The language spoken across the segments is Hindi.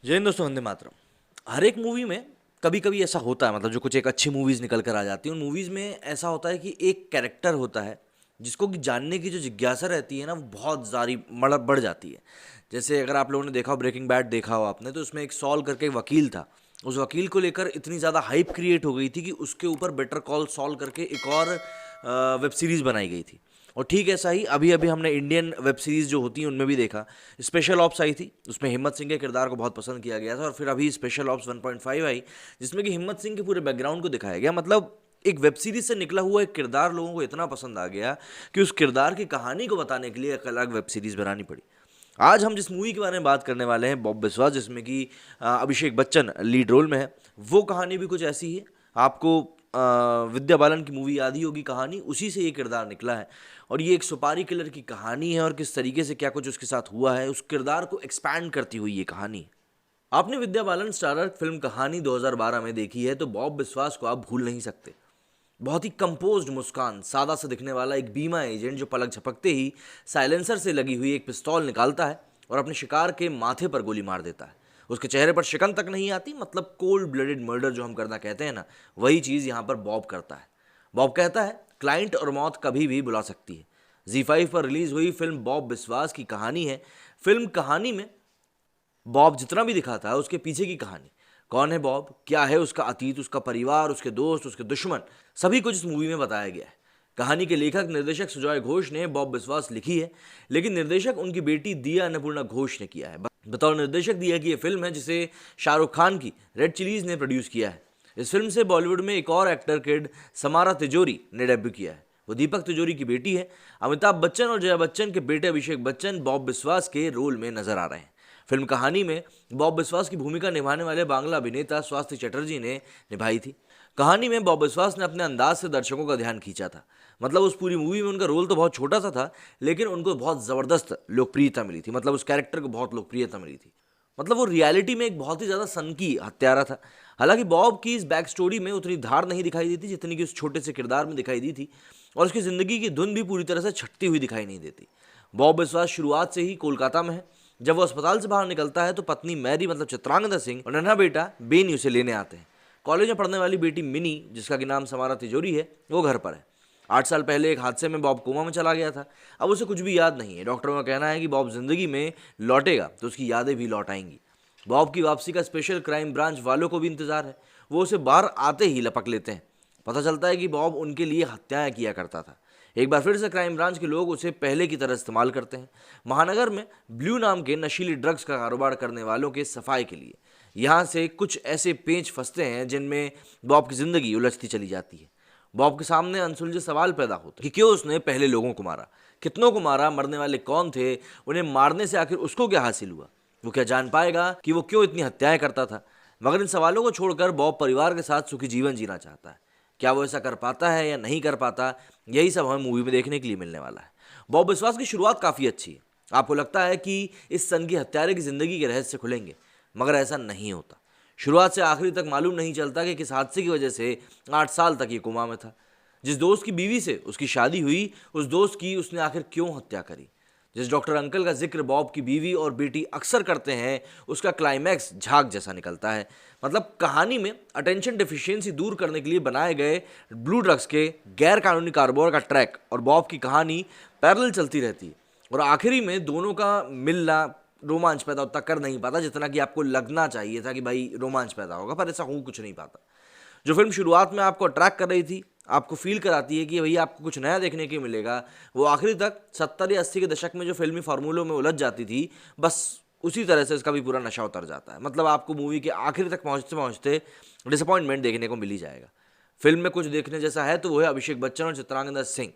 जय हिंद दोस्तों, वंदे मातरम। हर एक मूवी में कभी कभी ऐसा होता है, मतलब जो कुछ एक अच्छी मूवीज़ निकल कर आ जाती हैं उन मूवीज़ में ऐसा होता है कि एक कैरेक्टर होता है जिसको कि जानने की जो जिज्ञासा रहती है ना, वो बहुत सारी मतलब बढ़ जाती है। जैसे अगर आप लोगों ने देखा हो, ब्रेकिंग बैड देखा हो आपने, तो उसमें एक सॉल करके एक वकील था। उस वकील को लेकर इतनी ज़्यादा हाइप क्रिएट हो गई थी कि उसके ऊपर बेटर कॉल सॉल करके एक और वेब सीरीज़ बनाई गई थी। और ठीक ऐसा ही अभी अभी हमने इंडियन वेब सीरीज़ जो होती हैं उनमें भी देखा। स्पेशल ऑप्स आई थी, उसमें हिम्मत सिंह के किरदार को बहुत पसंद किया गया था। और फिर अभी स्पेशल ऑप्स 1.5 आई, जिसमें कि हिम्मत सिंह के पूरे बैकग्राउंड को दिखाया गया। मतलब एक वेब सीरीज से निकला हुआ एक किरदार लोगों को इतना पसंद आ गया कि उस किरदार की कहानी को बताने के लिए एक अलग वेब सीरीज बनानी पड़ी। आज हम जिस मूवी के बारे में बात करने वाले हैं, बॉब बिस्वास, जिसमें कि अभिषेक बच्चन लीड रोल में है, वो कहानी भी कुछ ऐसी है। आपको विद्या बालन की मूवी याद ही होगी, कहानी उसी से ये किरदार निकला है। और ये एक सुपारी किलर की कहानी है और किस तरीके से क्या कुछ उसके साथ हुआ है, उस किरदार को एक्सपैंड करती हुई ये कहानी है। आपने विद्या बालन स्टारर फिल्म कहानी 2012 में देखी है तो बॉब बिस्वास को आप भूल नहीं सकते। बहुत ही कंपोज्ड मुस्कान, सादा सा दिखने वाला एक बीमा एजेंट जो पलक झपकते ही साइलेंसर से लगी हुई एक पिस्तौल निकालता है और अपने शिकार के माथे पर गोली मार देता है। उसके चेहरे पर शिकन तक नहीं आती, मतलब कोल्ड ब्लडेड मर्डर जो हम करना कहते हैं ना, वही चीज़ यहाँ पर बॉब करता है। बॉब कहता है, क्लाइंट और मौत कभी भी बुला सकती है। Z5 पर रिलीज हुई फिल्म बॉब बिस्वास की कहानी है। फिल्म कहानी में बॉब जितना भी दिखाता है उसके पीछे की कहानी, कौन है बॉब, क्या है उसका अतीत, उसका परिवार, उसके दोस्त, उसके दुश्मन, सभी कुछ इस मूवी में बताया गया है। कहानी के लेखक निर्देशक सुजॉय घोष ने बॉब बिस्वास लिखी है, लेकिन निर्देशक उनकी बेटी दिया अन्नपूर्णा घोष ने किया है। बतौर निर्देशक दिया की यह फिल्म है जिसे शाहरुख खान की रेड चिलीज ने प्रोड्यूस किया है। इस फिल्म से बॉलीवुड में एक और एक्टर किड समारा तिजोरी ने डेब्यू किया है। वो दीपक तिजोरी की बेटी है। अमिताभ बच्चन और जया बच्चन के बेटे अभिषेक बच्चन बॉब बिस्वास के रोल में नजर आ रहे हैं। फिल्म कहानी में बॉब बिस्वास की भूमिका निभाने वाले बांग्ला अभिनेता स्वाति चटर्जी ने निभाई थी। कहानी में बॉब बिस्वास ने अपने अंदाज से दर्शकों का ध्यान खींचा था। मतलब उस पूरी मूवी में उनका रोल तो बहुत छोटा सा था, लेकिन उनको बहुत ज़बरदस्त लोकप्रियता मिली थी। मतलब उस कैरेक्टर को बहुत लोकप्रियता मिली थी। मतलब वो रियलिटी में एक बहुत ही ज़्यादा सनकी हत्यारा था। हालांकि बॉब की इस बैक स्टोरी में उतनी धार नहीं दिखाई दी थी जितनी कि उस छोटे से किरदार में दिखाई दी थी, और उसकी ज़िंदगी की धुन भी पूरी तरह से छटती हुई दिखाई नहीं देती। बॉब बिस्वास शुरुआत से ही कोलकाता में है। जब वो अस्पताल से बाहर निकलता है तो पत्नी मैरी, मतलब चित्रांगदा सिंह, और नन्हा बेटा बेनी उसे लेने आते हैं। कॉलेज में पढ़ने वाली बेटी मिनी, जिसका कि नाम समारा तिजोरी है, वो घर पर है। 8 साल पहले एक हादसे में बॉब कोमा में चला गया था। अब उसे कुछ भी याद नहीं है। डॉक्टरों का कहना है कि बॉब जिंदगी में लौटेगा तो उसकी यादें भी लौट आएंगी। बॉब की वापसी का स्पेशल क्राइम ब्रांच वालों को भी इंतजार है। वो उसे बाहर आते ही लपक लेते हैं। पता चलता है कि बॉब उनके लिए हत्याएं किया करता था। एक बार फिर से क्राइम ब्रांच के लोग उसे पहले की तरह इस्तेमाल करते हैं, महानगर में ब्लू नाम के नशीली ड्रग्स का कारोबार करने वालों के सफाई के लिए। यहाँ से कुछ ऐसे पेंच फंसते हैं जिनमें बॉब की जिंदगी उलझती चली जाती है। बॉब के सामने अनसुलझे सवाल पैदा होते कि क्यों उसने पहले लोगों को मारा, कितनों को मारा, मरने वाले कौन थे, उन्हें मारने से आखिर उसको क्या हासिल हुआ, वो क्या जान पाएगा कि वो क्यों इतनी हत्याएं करता था। मगर इन सवालों को छोड़कर बॉब परिवार के साथ सुखी जीवन जीना चाहता है। क्या वो ऐसा कर पाता है या नहीं कर पाता, यही सब हमें मूवी में देखने के लिए मिलने वाला है। बॉब बिस्वास की शुरुआत काफ़ी अच्छी है। आपको लगता है कि इस सन की हत्यारे की ज़िंदगी के रहस्य खुलेंगे, मगर ऐसा नहीं होता। शुरुआत से आखिरी तक मालूम नहीं चलता कि किस हादसे की वजह से 8 साल तक ये कोमा में था। जिस दोस्त की बीवी से उसकी शादी हुई, उस दोस्त की उसने आखिर क्यों हत्या करी। जिस डॉक्टर अंकल का जिक्र बॉब की बीवी और बेटी अक्सर करते हैं, उसका क्लाइमैक्स झाग जैसा निकलता है। मतलब कहानी में अटेंशन डिफिशियंसी दूर करने के लिए बनाए गए ब्लू ड्रग्स के गैर कानूनी कारोबार का ट्रैक और बॉब की कहानी पैरेलल चलती रहती है, और आखिरी में दोनों का मिलना रोमांच पैदा उतना कर नहीं पाता जितना कि आपको लगना चाहिए था कि भाई रोमांच पैदा होगा, पर ऐसा हो कुछ नहीं पाता। जो फिल्म शुरुआत में आपको अट्रैक्ट कर रही थी, आपको फील कराती है कि भैया आपको कुछ नया देखने के मिलेगा, वो आखिरी तक 70 या 80 के दशक में जो फिल्मी फार्मूलों में उलझ जाती थी, बस उसी तरह से इसका भी पूरा नशा उतर जाता है। मतलब आपको मूवी के आखिर तक पहुंचते पहुंचते डिसअपॉइंटमेंट देखने को मिल ही जाएगा। फिल्म में कुछ देखने जैसा है तो वो है अभिषेक बच्चन और चित्रांगदा सिंह।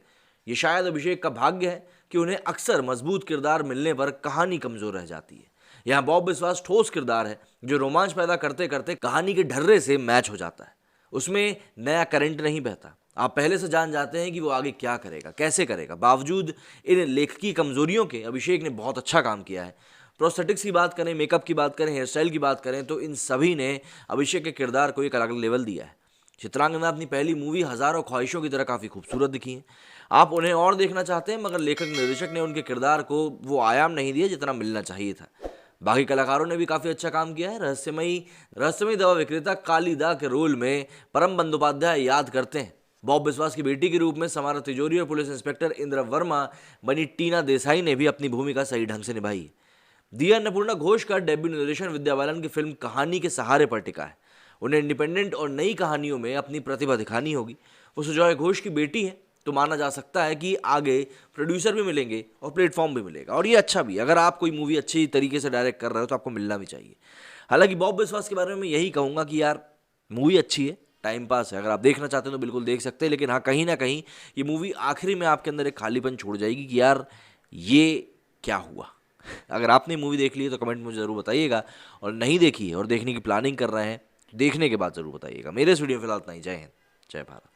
ये शायद अभिषेक का भाग्य है कि उन्हें अक्सर मजबूत किरदार मिलने पर कहानी कमजोर रह जाती है। यहाँ बॉब बिस्वास ठोस किरदार है जो रोमांच पैदा करते करते कहानी के ढर्रे से मैच हो जाता है। उसमें नया करंट नहीं बहता, आप पहले से जान जाते हैं कि वो आगे क्या करेगा, कैसे करेगा। बावजूद इन लेखकी कमजोरियों के अभिषेक ने बहुत अच्छा काम किया है। प्रोस्थेटिक्स की बात करें, मेकअप की बात करें, हेयर स्टाइल की बात करें, तो इन सभी ने अभिषेक के किरदार को एक अलग लेवल दिया है। चित्रांगदा अपनी पहली मूवी हजारों ख्वाहिशों की तरह काफ़ी खूबसूरत दिखी हैं। आप उन्हें और देखना चाहते हैं, मगर लेखक निर्देशक ने उनके किरदार को वो आयाम नहीं दिया जितना मिलना चाहिए था। बाकी कलाकारों ने भी काफ़ी अच्छा काम किया है। रहस्यमयी दवा विक्रेता कालिदा के रोल में परम बंदोपाध्याय याद करते हैं। बॉब बिस्वास की बेटी के रूप में समारा तिजोरी और पुलिस इंस्पेक्टर इंदिरा वर्मा बनी टीना देसाई ने भी अपनी भूमिका सही ढंग से निभाई है। दिया अन्नपूर्णा घोष का डेब्यू निर्देशन विद्या बालन की फिल्म कहानी के सहारे पर टिका है। उन्हें इंडिपेंडेंट और नई कहानियों में अपनी प्रतिभा दिखानी होगी। वो सुजॉय घोष की बेटी है, तो माना जा सकता है कि आगे प्रोड्यूसर भी मिलेंगे और प्लेटफॉर्म भी मिलेगा, और ये अच्छा भी। अगर आप कोई मूवी अच्छी तरीके से डायरेक्ट कर रहे हो तो आपको मिलना भी चाहिए। हालांकि बॉब बिस्वास के बारे में मैं यही कहूँगा कि यार मूवी अच्छी है, टाइम पास है, अगर आप देखना चाहते हैं तो बिल्कुल देख सकते हैं। लेकिन हाँ, कहीं ना कहीं ये मूवी आखिरी में आपके अंदर एक खालीपन छोड़ जाएगी कि यार ये क्या हुआ। अगर आपने मूवी देख ली है तो कमेंट में मुझे ज़रूर बताइएगा, और नहीं देखी है और देखने की प्लानिंग कर रहे हैं देखने के बाद ज़रूर बताइएगा। मेरे इस वीडियो में फिलहाल इतना ही। जय हिंद, जय भारत।